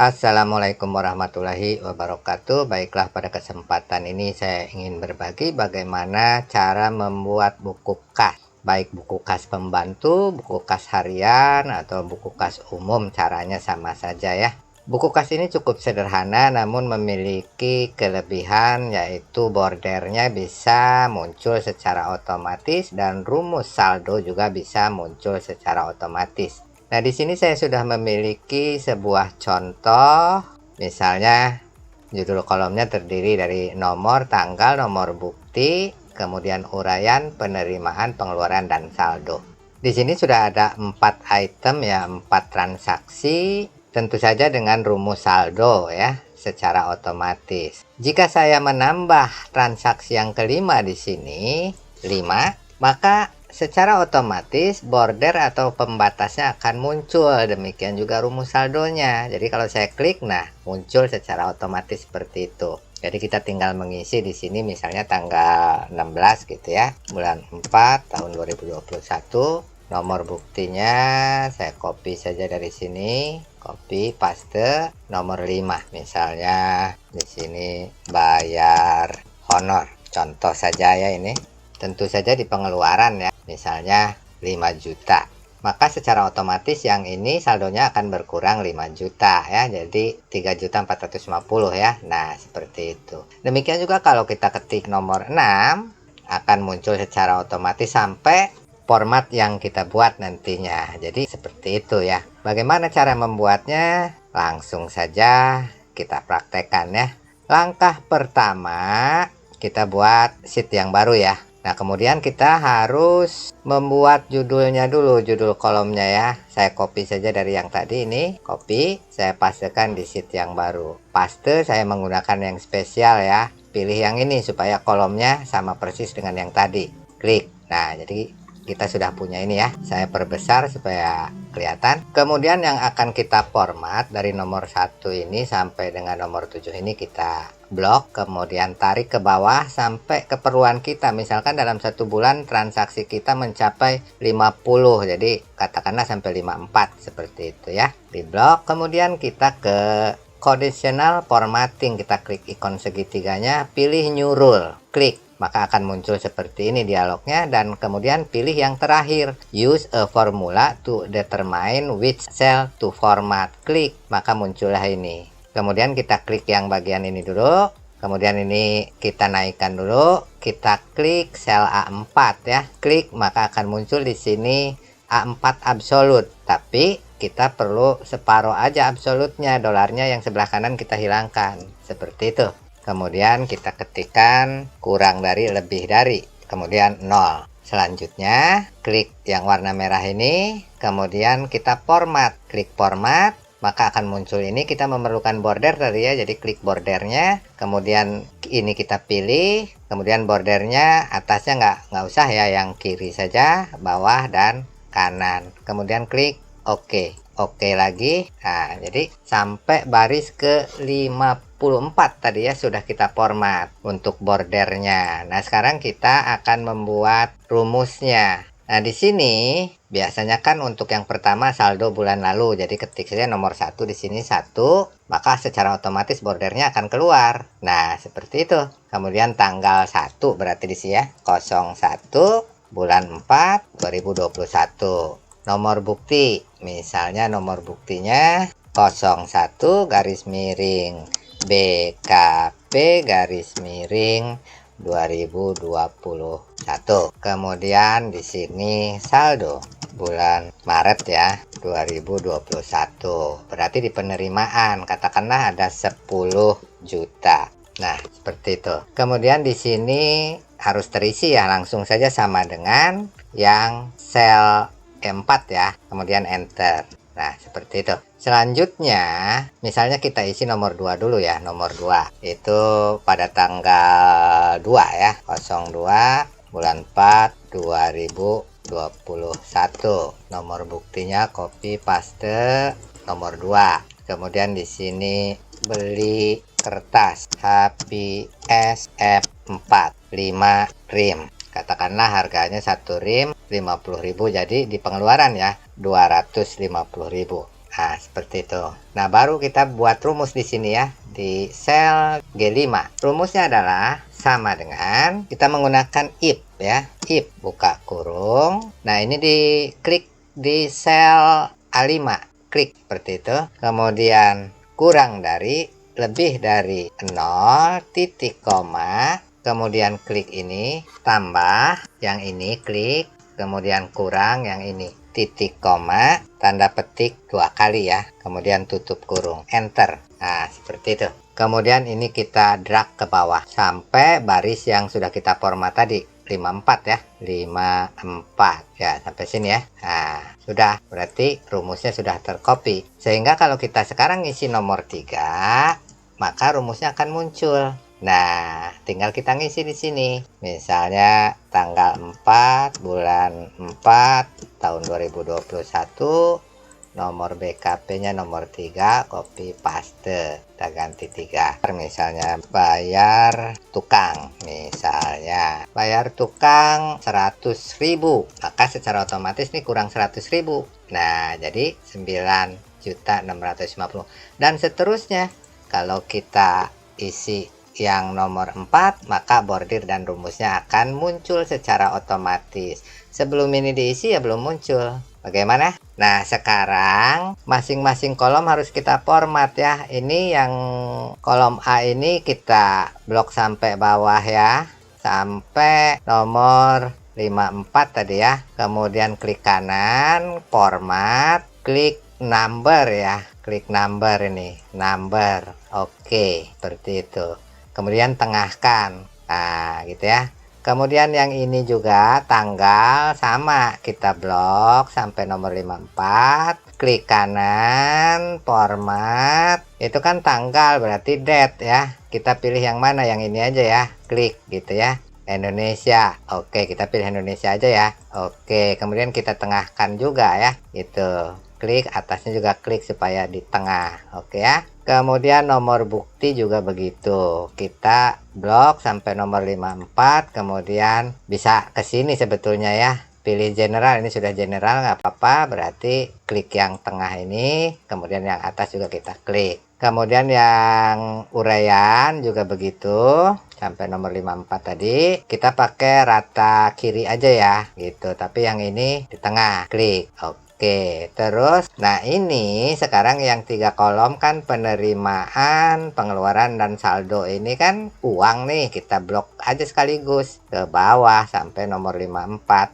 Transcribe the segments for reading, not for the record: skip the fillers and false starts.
Assalamualaikum warahmatullahi wabarakatuh. Baiklah, pada kesempatan ini saya ingin berbagi bagaimana cara membuat buku kas. Baik buku kas pembantu, buku kas harian, atau buku kas umum, caranya sama saja ya. Buku kas ini cukup sederhana namun memiliki kelebihan, yaitu bordernya bisa muncul secara otomatis dan rumus saldo juga bisa muncul secara otomatis. Nah, di sini saya sudah memiliki sebuah contoh. Misalnya, judul kolomnya terdiri dari nomor, tanggal, nomor bukti, kemudian uraian, penerimaan, pengeluaran, dan saldo. Di sini sudah ada 4 item ya, 4 transaksi, tentu saja dengan rumus saldo ya, secara otomatis. Jika saya menambah transaksi yang kelima di sini, 5, maka secara otomatis border atau pembatasnya akan muncul. Demikian juga rumus saldonya. Jadi kalau saya klik, nah muncul secara otomatis seperti itu. Jadi kita tinggal mengisi di sini misalnya tanggal 16 gitu ya, bulan 4 tahun 2021. Nomor buktinya saya copy saja dari sini, copy paste nomor 5. Misalnya di sini bayar honor. Contoh saja ya ini. Tentu saja di pengeluaran ya, misalnya 5 juta. Maka secara otomatis yang ini saldonya akan berkurang 5 juta ya, jadi 3.450 ya. Nah, seperti itu. Demikian juga kalau kita ketik nomor 6, akan muncul secara otomatis sampai format yang kita buat nantinya. Jadi seperti itu ya. Bagaimana cara membuatnya? Langsung saja kita praktekkan ya. Langkah pertama, kita buat sheet yang baru ya. Nah, kemudian kita harus membuat judulnya dulu, judul kolomnya ya. Saya copy saja dari yang tadi ini, copy, saya pastekan di sheet yang baru. Paste saya menggunakan yang spesial ya. Pilih yang ini supaya kolomnya sama persis dengan yang tadi. Klik. Nah, jadi kita sudah punya ini ya. Saya perbesar supaya kelihatan. Kemudian yang akan kita format dari nomor 1 ini sampai dengan nomor 7 ini kita blok, kemudian tarik ke bawah sampai keperluan kita. Misalkan dalam 1 bulan transaksi kita mencapai 50, jadi katakanlah sampai 54 seperti itu ya. Di blok, kemudian kita ke conditional formatting, kita klik ikon segitiganya, pilih new rule, klik. Maka akan muncul seperti ini dialognya, dan kemudian pilih yang terakhir, use a formula to determine which cell to format, klik. Maka muncullah ini. Kemudian kita klik yang bagian ini dulu, kemudian ini kita naikkan dulu, kita klik sel A4 ya, klik, maka akan muncul di sini A4 absolute, tapi kita perlu separuh aja absolutnya, dolarnya yang sebelah kanan kita hilangkan, seperti itu. Kemudian kita ketikkan kurang dari, lebih dari, kemudian 0. Selanjutnya klik yang warna merah ini, kemudian kita format, klik format. Maka akan muncul ini, kita memerlukan border tadi ya, jadi klik bordernya, kemudian ini kita pilih, kemudian bordernya atasnya nggak usah ya, yang kiri saja, bawah dan kanan, kemudian klik OK, OK lagi. Nah, jadi sampai baris ke 54 tadi ya sudah kita format untuk bordernya. Nah, sekarang kita akan membuat rumusnya. Nah, di sini biasanya kan untuk yang pertama saldo bulan lalu, jadi ketik saja nomor 1 di sini 1, maka secara otomatis bordernya akan keluar. Nah, seperti itu. Kemudian tanggal 1 berarti di sini ya, 01 bulan 4 2021. Nomor bukti, misalnya nomor buktinya 01 garis miring BKP garis miring 2021. Kemudian di sini saldo bulan Maret ya 2021. Berarti di penerimaan katakanlah ada 10 juta. Nah, seperti itu. Kemudian di sini harus terisi ya, langsung saja sama dengan yang sel E4 ya. Kemudian enter. Nah, seperti itu. Selanjutnya, misalnya kita isi nomor 2 dulu ya. Nomor 2 itu pada tanggal 2 ya. 02 bulan 4 2021. Nomor buktinya copy paste nomor 2. Kemudian di sini beli kertas HPSF4 5 rim. Katakanlah harganya 1 rim 50.000, jadi di pengeluaran ya 250.000. Nah, seperti itu. Nah, baru kita buat rumus di sini ya, di sel G5. Rumusnya adalah sama dengan kita menggunakan if ya. If buka kurung. Nah, ini diklik di sel A5. Klik seperti itu. Kemudian kurang dari, lebih dari 0, titik koma. Kemudian klik ini, tambah yang ini klik, kemudian kurang yang ini, titik koma, tanda petik 2 kali ya, kemudian tutup kurung, enter. Nah, seperti itu. Kemudian ini kita drag ke bawah sampai baris yang sudah kita format tadi, 54 ya, 54 ya, sampai sini ya. Nah, sudah, berarti rumusnya sudah tercopy, sehingga kalau kita sekarang ngisi nomor 3, maka rumusnya akan muncul. Nah, tinggal kita ngisi di sini. Misalnya tanggal 4 bulan 4 tahun 2021, nomor BKP-nya nomor 3, copy paste. Kita ganti 3. Misalnya bayar tukang. Misalnya bayar tukang 100.000. Maka secara otomatis nih kurang 100.000. Nah, jadi 9.650. Dan seterusnya. Kalau kita isi yang nomor 4, maka bordir dan rumusnya akan muncul secara otomatis. Sebelum ini diisi ya belum muncul. Bagaimana? Nah, sekarang masing-masing kolom harus kita format ya. Ini yang kolom A ini kita blok sampai bawah ya. Sampai nomor 54 tadi ya. Kemudian klik kanan, format, klik number ya. Klik number ini, number. Oke, seperti itu. Kemudian tengahkan. Nah, gitu ya. Kemudian yang ini juga tanggal sama, kita blok sampai nomor 54. Klik kanan, format. Itu kan tanggal, berarti date ya. Kita pilih yang mana? Yang ini aja ya. Klik gitu ya. Indonesia. Oke, kita pilih Indonesia aja ya. Oke, kemudian kita tengahkan juga ya. Gitu. Klik atasnya juga klik supaya di tengah. Oke ya. Kemudian nomor bukti juga begitu. Kita blok sampai nomor 54. Kemudian bisa ke sini sebetulnya ya. Pilih general, ini sudah general nggak apa-apa. Berarti klik yang tengah ini. Kemudian yang atas juga kita klik. Kemudian yang uraian juga begitu. Sampai nomor 54 tadi. Kita pakai rata kiri aja ya. Gitu. Tapi yang ini di tengah. Klik. Oke, terus nah ini sekarang yang 3 kolom kan penerimaan, pengeluaran dan saldo, ini kan uang nih, kita blok aja sekaligus ke bawah sampai nomor 54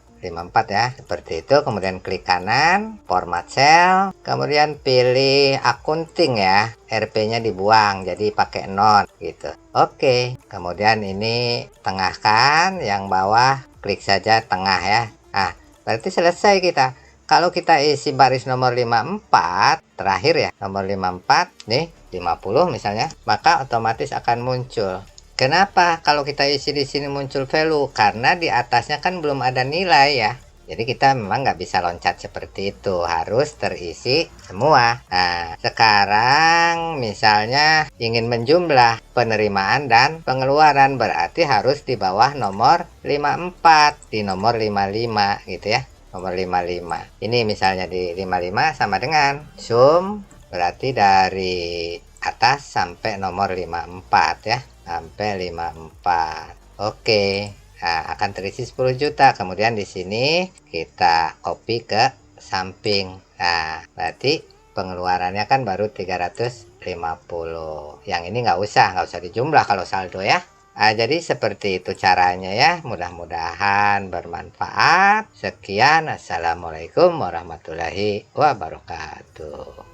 ya, seperti itu. Kemudian klik kanan, format cell, kemudian pilih akunting ya, RP-nya dibuang jadi pakai non gitu. Oke, kemudian ini tengahkan, yang bawah klik saja tengah ya. Nah, berarti selesai kita. Kalau kita isi baris nomor 54, terakhir ya, nomor 54, nih 50 misalnya, maka otomatis akan muncul. Kenapa kalau kita isi di sini muncul value? Karena di atasnya kan belum ada nilai ya. Jadi kita memang nggak bisa loncat seperti itu, harus terisi semua. Nah, sekarang misalnya ingin menjumlah penerimaan dan pengeluaran, berarti harus di bawah nomor 54, di nomor 55 gitu ya. Nomor 55. Ini misalnya di 55 sama dengan sum, berarti dari atas sampai nomor 54 ya. Sampai 54. Oke. Nah, akan terisi 10 juta. Kemudian di sini kita copy ke samping. Nah, berarti pengeluarannya kan baru 350. Yang ini nggak usah dijumlah kalau saldo ya. Nah, jadi seperti itu caranya ya. Mudah-mudahan bermanfaat. Sekian. Assalamualaikum warahmatullahi wabarakatuh.